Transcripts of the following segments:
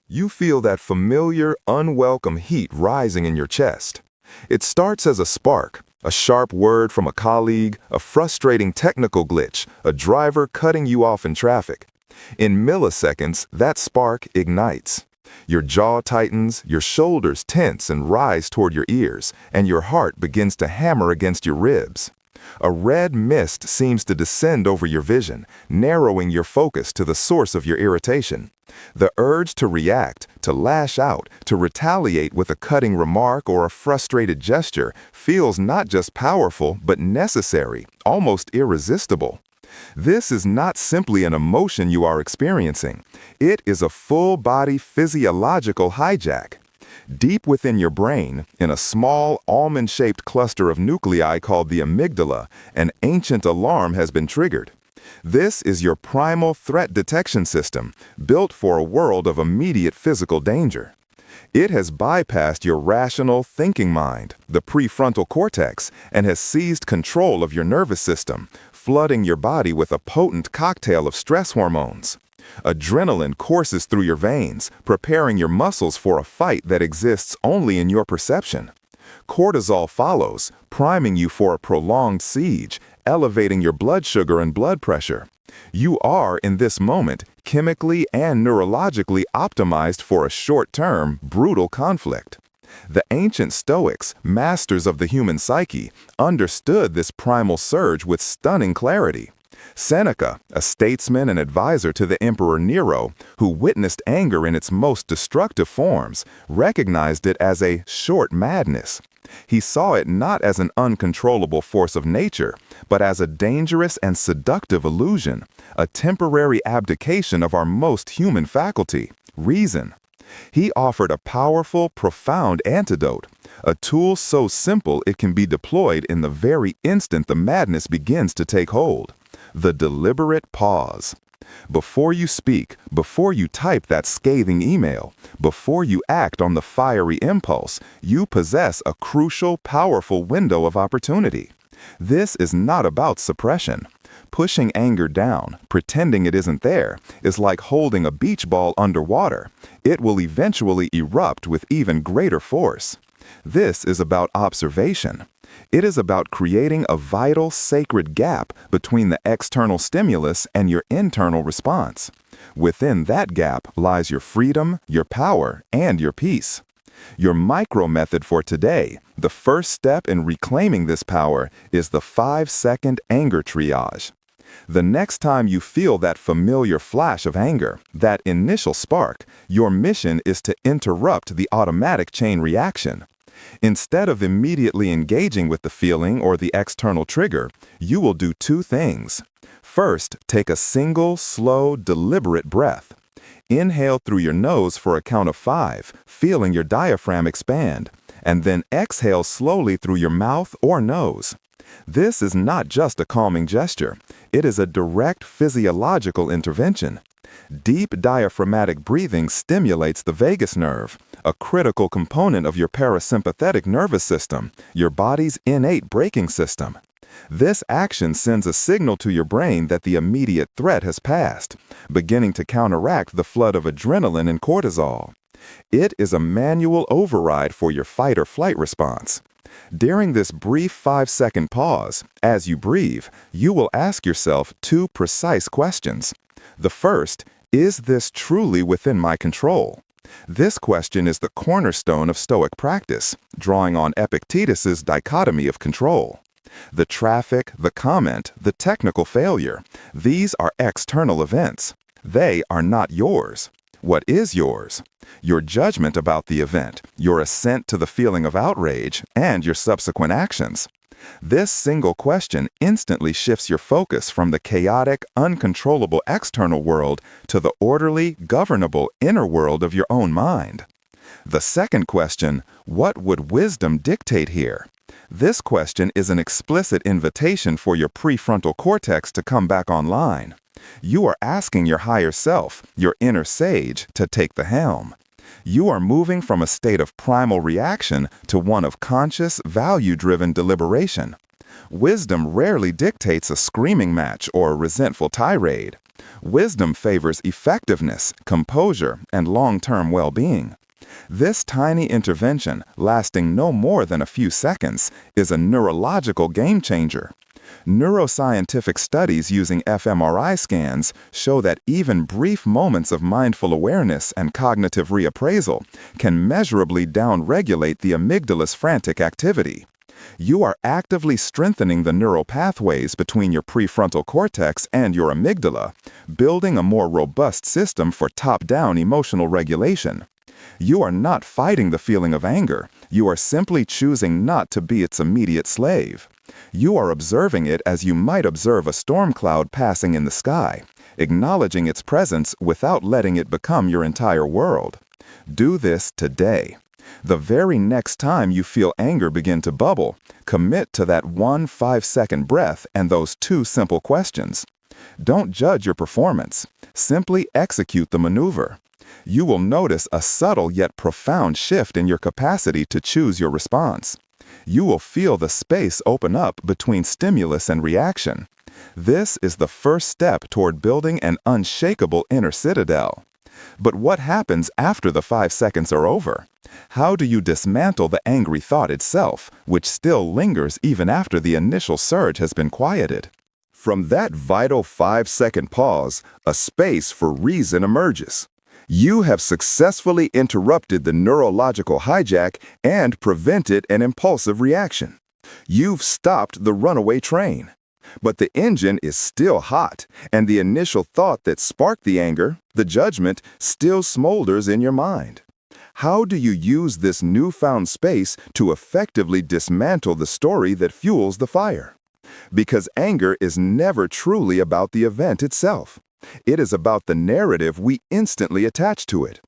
You feel that familiar, unwelcome heat rising in your chest. It starts as a spark, a sharp word from a colleague, a frustrating technical glitch, a driver cutting you off in traffic. In milliseconds, that spark ignites. Your jaw tightens, your shoulders tense and rise toward your ears, and your heart begins to hammer against your ribs. A red mist seems to descend over your vision, narrowing your focus to the source of your irritation. The urge to react, to lash out, to retaliate with a cutting remark or a frustrated gesture feels not just powerful but necessary, almost irresistible. This is not simply an emotion you are experiencing. It is a full-body physiological hijack. Deep within your brain, in a small, almond-shaped cluster of nuclei called the amygdala, an ancient alarm has been triggered. This is your primal threat detection system, built for a world of immediate physical danger. It has bypassed your rational, thinking mind, the prefrontal cortex, and has seized control of your nervous system, flooding your body with a potent cocktail of stress hormones. Adrenaline courses through your veins, preparing your muscles for a fight that exists only in your perception. Cortisol follows, priming you for a prolonged siege, elevating your blood sugar and blood pressure. You are, in this moment, chemically and neurologically optimized for a short-term, brutal conflict. The ancient Stoics, masters of the human psyche, understood this primal surge with stunning clarity. Seneca, a statesman and advisor to the Emperor Nero, who witnessed anger in its most destructive forms, recognized it as a short madness. He saw it not as an uncontrollable force of nature, but as a dangerous and seductive illusion, a temporary abdication of our most human faculty, reason. He offered a powerful, profound antidote, a tool so simple it can be deployed in the very instant the madness begins to take hold. The deliberate pause. Before you speak, before you type that scathing email, before you act on the fiery impulse, you possess a crucial, powerful window of opportunity. This is not about suppression. Pushing anger down, pretending it isn't there, is like holding a beach ball underwater. It will eventually erupt with even greater force. This is about observation. It is about creating a vital, sacred gap between the external stimulus and your internal response. Within that gap lies your freedom, your power, and your peace. Your micro method for today, the first step in reclaiming this power, is the 5-second anger triage. The next time you feel that familiar flash of anger, that initial spark, your mission is to interrupt the automatic chain reaction. Instead of immediately engaging with the feeling or the external trigger, you will do two things. First, take a single, slow, deliberate breath. Inhale through your nose for a count of 5, feeling your diaphragm expand, and then exhale slowly through your mouth or nose. This is not just a calming gesture. It is a direct physiological intervention. Deep diaphragmatic breathing stimulates the vagus nerve, a critical component of your parasympathetic nervous system, your body's innate braking system. This action sends a signal to your brain that the immediate threat has passed, beginning to counteract the flood of adrenaline and cortisol. It is a manual override for your fight-or-flight response. During this brief 5-second pause, as you breathe, you will ask yourself two precise questions. The first, is this truly within my control? This question is the cornerstone of Stoic practice, drawing on Epictetus's dichotomy of control. The traffic, the comment, the technical failure, these are external events. They are not yours. What is yours? Your judgment about the event, your assent to the feeling of outrage, and your subsequent actions. This single question instantly shifts your focus from the chaotic, uncontrollable external world to the orderly, governable inner world of your own mind. The second question, what would wisdom dictate here? This question is an explicit invitation for your prefrontal cortex to come back online. You are asking your higher self, your inner sage, to take the helm. You are moving from a state of primal reaction to one of conscious, value-driven deliberation. Wisdom rarely dictates a screaming match or a resentful tirade. Wisdom favors effectiveness, composure, and long-term well-being. This tiny intervention, lasting no more than a few seconds, is a neurological game-changer. Neuroscientific studies using fMRI scans show that even brief moments of mindful awareness and cognitive reappraisal can measurably downregulate the amygdala's frantic activity. You are actively strengthening the neural pathways between your prefrontal cortex and your amygdala, building a more robust system for top-down emotional regulation. You are not fighting the feeling of anger. You are simply choosing not to be its immediate slave. You are observing it as you might observe a storm cloud passing in the sky, acknowledging its presence without letting it become your entire world. Do this today. The very next time you feel anger begin to bubble, commit to that 1 5-second breath and those 2 simple questions. Don't judge your performance. Simply execute the maneuver. You will notice a subtle yet profound shift in your capacity to choose your response. You will feel the space open up between stimulus and reaction. This is the first step toward building an unshakable inner citadel. But what happens after the 5 seconds are over? How do you dismantle the angry thought itself, which still lingers even after the initial surge has been quieted? From that vital 5-second pause, a space for reason emerges. You have successfully interrupted the neurological hijack and prevented an impulsive reaction. You've stopped the runaway train. But the engine is still hot, and the initial thought that sparked the anger, the judgment, still smolders in your mind. How do you use this newfound space to effectively dismantle the story that fuels the fire? Because anger is never truly about the event itself. It is about the narrative we instantly attach to it.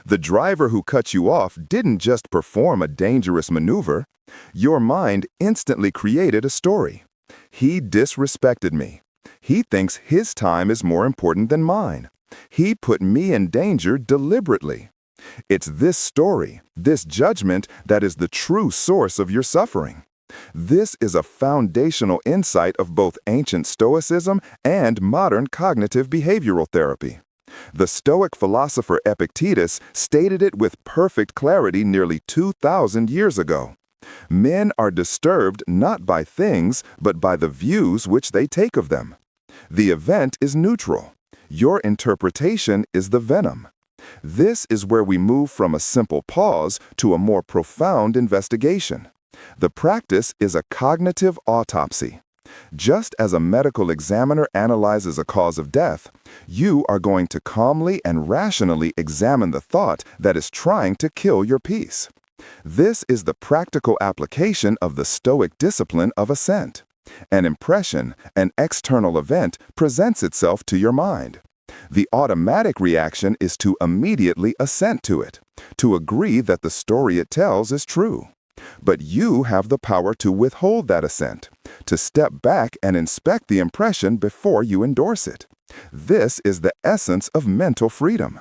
The driver who cut you off didn't just perform a dangerous maneuver. Your mind instantly created a story. He disrespected me. He thinks his time is more important than mine. He put me in danger deliberately. It's this story, this judgment, that is the true source of your suffering. This is a foundational insight of both ancient Stoicism and modern cognitive behavioral therapy. The Stoic philosopher Epictetus stated it with perfect clarity nearly 2,000 years ago. Men are disturbed not by things, but by the views which they take of them. The event is neutral. Your interpretation is the venom. This is where we move from a simple pause to a more profound investigation. The practice is a cognitive autopsy. Just as a medical examiner analyzes a cause of death, you are going to calmly and rationally examine the thought that is trying to kill your peace. This is the practical application of the Stoic discipline of assent. An impression, an external event, presents itself to your mind. The automatic reaction is to immediately assent to it, to agree that the story it tells is true. But you have the power to withhold that assent, to step back and inspect the impression before you endorse it. This is the essence of mental freedom.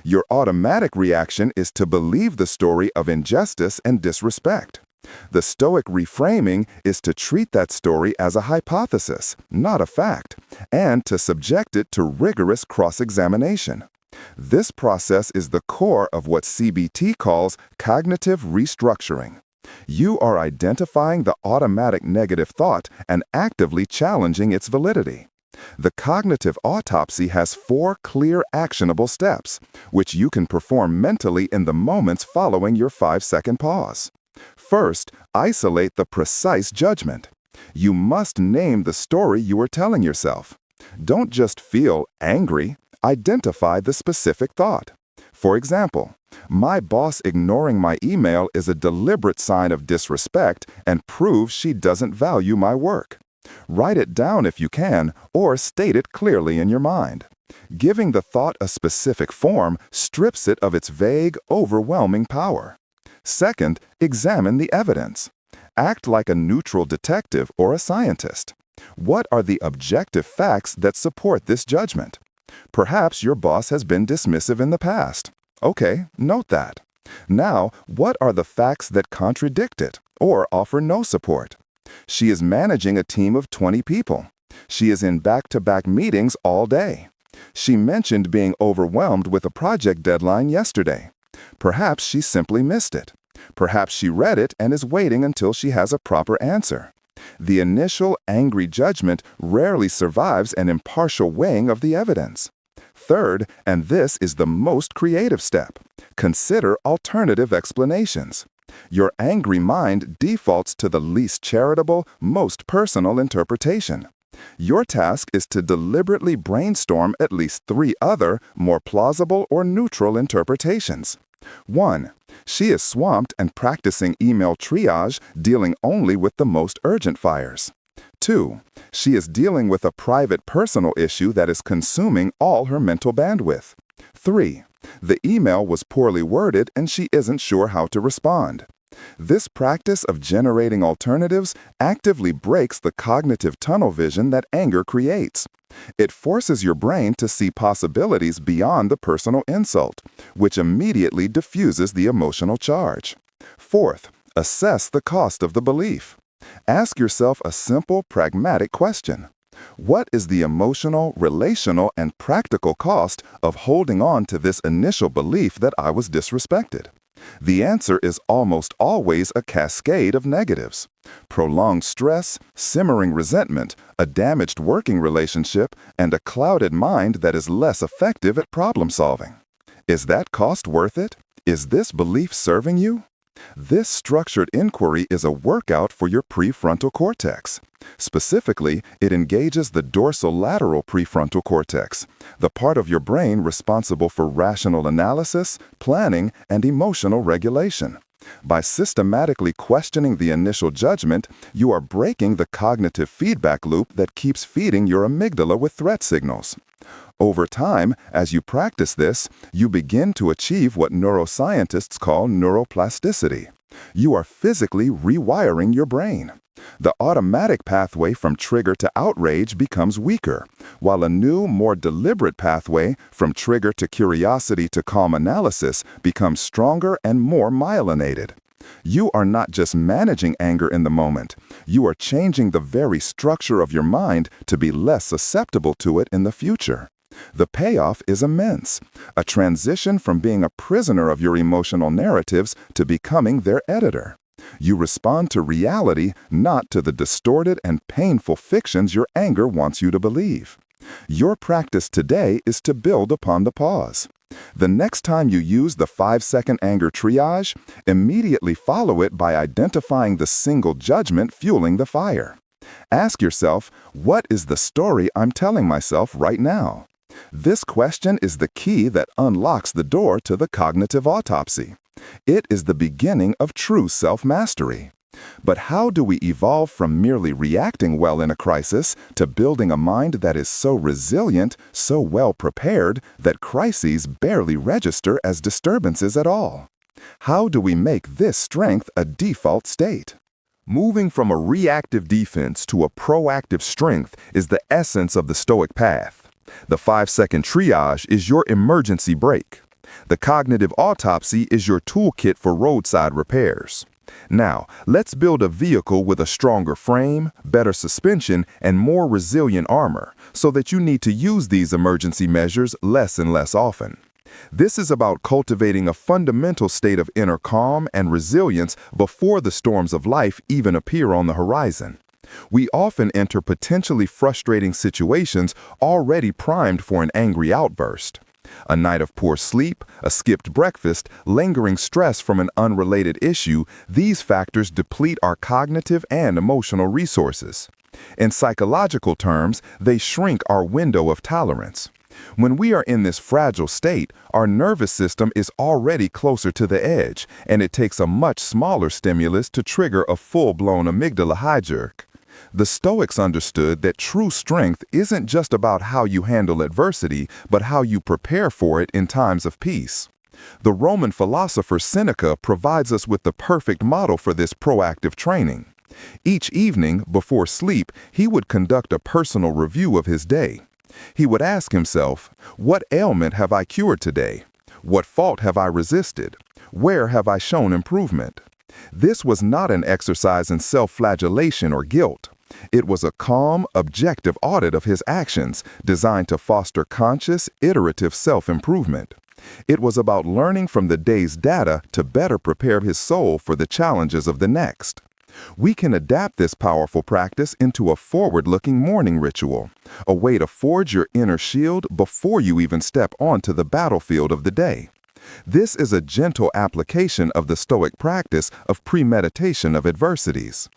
Your automatic reaction is to believe the story of injustice and disrespect. The Stoic reframing is to treat that story as a hypothesis, not a fact, and to subject it to rigorous cross-examination. This process is the core of what CBT calls cognitive restructuring. You are identifying the automatic negative thought and actively challenging its validity. The cognitive autopsy has 4 clear actionable steps, which you can perform mentally in the moments following your 5-second pause. First, isolate the precise judgment. You must name the story you are telling yourself. Don't just feel angry, identify the specific thought. For example, my boss ignoring my email is a deliberate sign of disrespect and proves she doesn't value my work. Write it down if you can, or state it clearly in your mind. Giving the thought a specific form strips it of its vague, overwhelming power. Second, examine the evidence. Act like a neutral detective or a scientist. What are the objective facts that support this judgment? Perhaps your boss has been dismissive in the past. Okay, note that. Now, what are the facts that contradict it or offer no support? She is managing a team of 20 people. She is in back-to-back meetings all day. She mentioned being overwhelmed with a project deadline yesterday. Perhaps she simply missed it. Perhaps she read it and is waiting until she has a proper answer. The initial angry judgment rarely survives an impartial weighing of the evidence. Third, and this is the most creative step, consider alternative explanations. Your angry mind defaults to the least charitable, most personal interpretation. Your task is to deliberately brainstorm at least 3 other, more plausible or neutral interpretations. 1. She is swamped and practicing email triage, dealing only with the most urgent fires. 2. She is dealing with a private personal issue that is consuming all her mental bandwidth. 3. The email was poorly worded and she isn't sure how to respond. This practice of generating alternatives actively breaks the cognitive tunnel vision that anger creates. It forces your brain to see possibilities beyond the personal insult, which immediately diffuses the emotional charge. Fourth, assess the cost of the belief. Ask yourself a simple, pragmatic question. What is the emotional, relational, and practical cost of holding on to this initial belief that I was disrespected? The answer is almost always a cascade of negatives. Prolonged stress, simmering resentment, a damaged working relationship, and a clouded mind that is less effective at problem solving. Is that cost worth it? Is this belief serving you? This structured inquiry is a workout for your prefrontal cortex. Specifically, it engages the dorsolateral prefrontal cortex, the part of your brain responsible for rational analysis, planning, and emotional regulation. By systematically questioning the initial judgment, you are breaking the cognitive feedback loop that keeps feeding your amygdala with threat signals. Over time, as you practice this, you begin to achieve what neuroscientists call neuroplasticity. You are physically rewiring your brain. The automatic pathway from trigger to outrage becomes weaker, while a new, more deliberate pathway from trigger to curiosity to calm analysis becomes stronger and more myelinated. You are not just managing anger in the moment, you are changing the very structure of your mind to be less susceptible to it in the future. The payoff is immense, a transition from being a prisoner of your emotional narratives to becoming their editor. You respond to reality, not to the distorted and painful fictions your anger wants you to believe. Your practice today is to build upon the pause. The next time you use the 5-second anger triage, immediately follow it by identifying the single judgment fueling the fire. Ask yourself, what is the story I'm telling myself right now? This question is the key that unlocks the door to the cognitive autopsy. It is the beginning of true self-mastery. But how do we evolve from merely reacting well in a crisis to building a mind that is so resilient, so well prepared, that crises barely register as disturbances at all? How do we make this strength a default state? Moving from a reactive defense to a proactive strength is the essence of the Stoic path. The 5-second triage is your emergency brake. The cognitive autopsy is your toolkit for roadside repairs. Now, let's build a vehicle with a stronger frame, better suspension, and more resilient armor, so that you need to use these emergency measures less and less often. This is about cultivating a fundamental state of inner calm and resilience before the storms of life even appear on the horizon. We often enter potentially frustrating situations already primed for an angry outburst. A night of poor sleep, a skipped breakfast, lingering stress from an unrelated issue, these factors deplete our cognitive and emotional resources. In psychological terms, they shrink our window of tolerance. When we are in this fragile state, our nervous system is already closer to the edge, and it takes a much smaller stimulus to trigger a full-blown amygdala hijack. The Stoics understood that true strength isn't just about how you handle adversity, but how you prepare for it in times of peace. The Roman philosopher Seneca provides us with the perfect model for this proactive training. Each evening, before sleep, he would conduct a personal review of his day. He would ask himself, what ailment have I cured today? What fault have I resisted? Where have I shown improvement? This was not an exercise in self-flagellation or guilt. It was a calm, objective audit of his actions designed to foster conscious, iterative self-improvement. It was about learning from the day's data to better prepare his soul for the challenges of the next. We can adapt this powerful practice into a forward-looking morning ritual, a way to forge your inner shield before you even step onto the battlefield of the day. This is a gentle application of the Stoic practice of premeditation of adversities.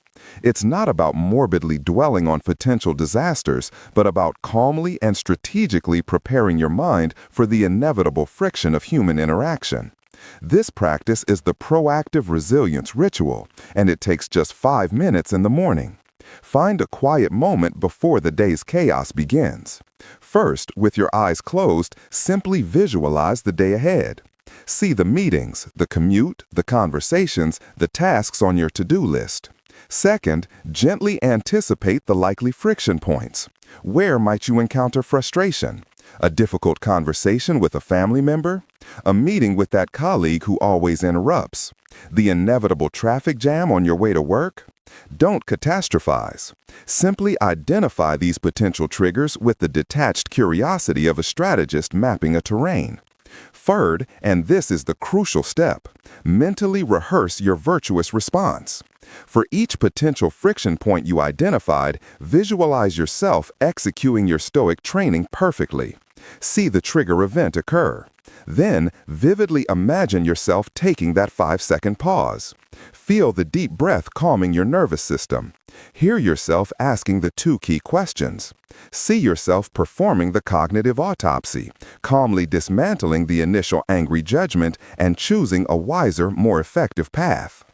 It's not about morbidly dwelling on potential disasters, but about calmly and strategically preparing your mind for the inevitable friction of human interaction. This practice is the proactive resilience ritual, and it takes just 5 minutes in the morning. Find a quiet moment before the day's chaos begins. First, with your eyes closed, simply visualize the day ahead. See the meetings, the commute, the conversations, the tasks on your to-do list. Second, gently anticipate the likely friction points. Where might you encounter frustration? A difficult conversation with a family member? A meeting with that colleague who always interrupts? The inevitable traffic jam on your way to work? Don't catastrophize. Simply identify these potential triggers with the detached curiosity of a strategist mapping a terrain. Third, and this is the crucial step, mentally rehearse your virtuous response. For each potential friction point you identified, visualize yourself executing your Stoic training perfectly. See the trigger event occur. Then, vividly imagine yourself taking that 5-second pause. Feel the deep breath calming your nervous system. Hear yourself asking the 2 key questions. See yourself performing the cognitive autopsy, calmly dismantling the initial angry judgment and choosing a wiser, more effective path.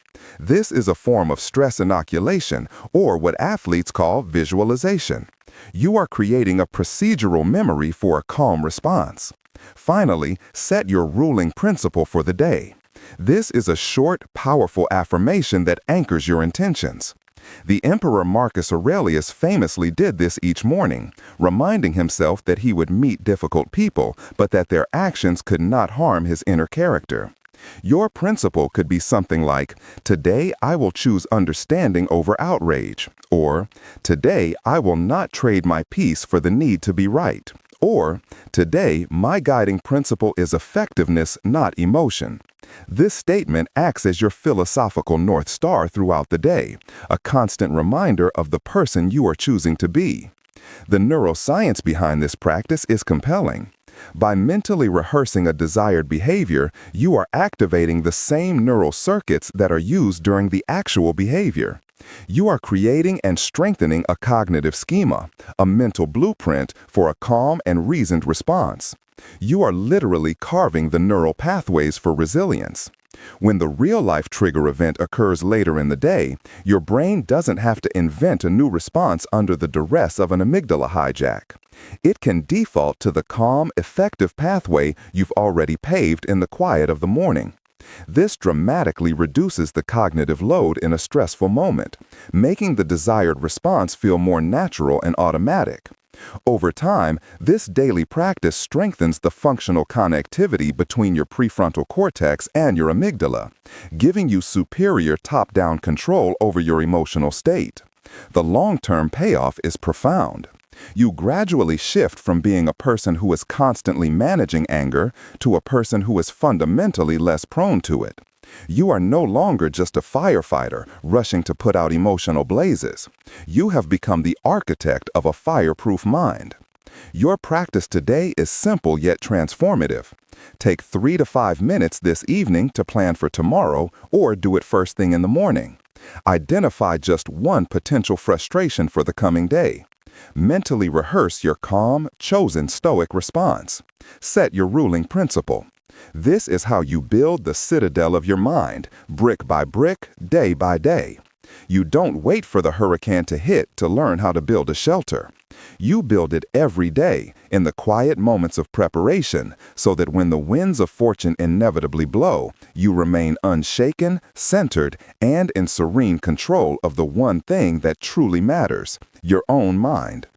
This is a form of stress inoculation, or what athletes call visualization. You are creating a procedural memory for a calm response. Finally, set your ruling principle for the day. This is a short, powerful affirmation that anchors your intentions. The Emperor Marcus Aurelius famously did this each morning, reminding himself that he would meet difficult people, but that their actions could not harm his inner character. Your principle could be something like, "Today I will choose understanding over outrage," or "Today I will not trade my peace for the need to be right," or "Today my guiding principle is effectiveness, not emotion." This statement acts as your philosophical North Star throughout the day, a constant reminder of the person you are choosing to be. The neuroscience behind this practice is compelling. By mentally rehearsing a desired behavior, you are activating the same neural circuits that are used during the actual behavior. You are creating and strengthening a cognitive schema, a mental blueprint for a calm and reasoned response. You are literally carving the neural pathways for resilience. When the real-life trigger event occurs later in the day, your brain doesn't have to invent a new response under the duress of an amygdala hijack. It can default to the calm, effective pathway you've already paved in the quiet of the morning. This dramatically reduces the cognitive load in a stressful moment, making the desired response feel more natural and automatic. Over time, this daily practice strengthens the functional connectivity between your prefrontal cortex and your amygdala, giving you superior top-down control over your emotional state. The long-term payoff is profound. You gradually shift from being a person who is constantly managing anger to a person who is fundamentally less prone to it. You are no longer just a firefighter rushing to put out emotional blazes. You have become the architect of a fireproof mind. Your practice today is simple yet transformative. Take 3 to 5 minutes this evening to plan for tomorrow, or do it first thing in the morning. Identify just one potential frustration for the coming day. Mentally rehearse your calm, chosen Stoic response. Set your ruling principle. This is how you build the citadel of your mind, brick by brick, day by day. You don't wait for the hurricane to hit to learn how to build a shelter. You build it every day, in the quiet moments of preparation, so that when the winds of fortune inevitably blow, you remain unshaken, centered, and in serene control of the one thing that truly matters, your own mind.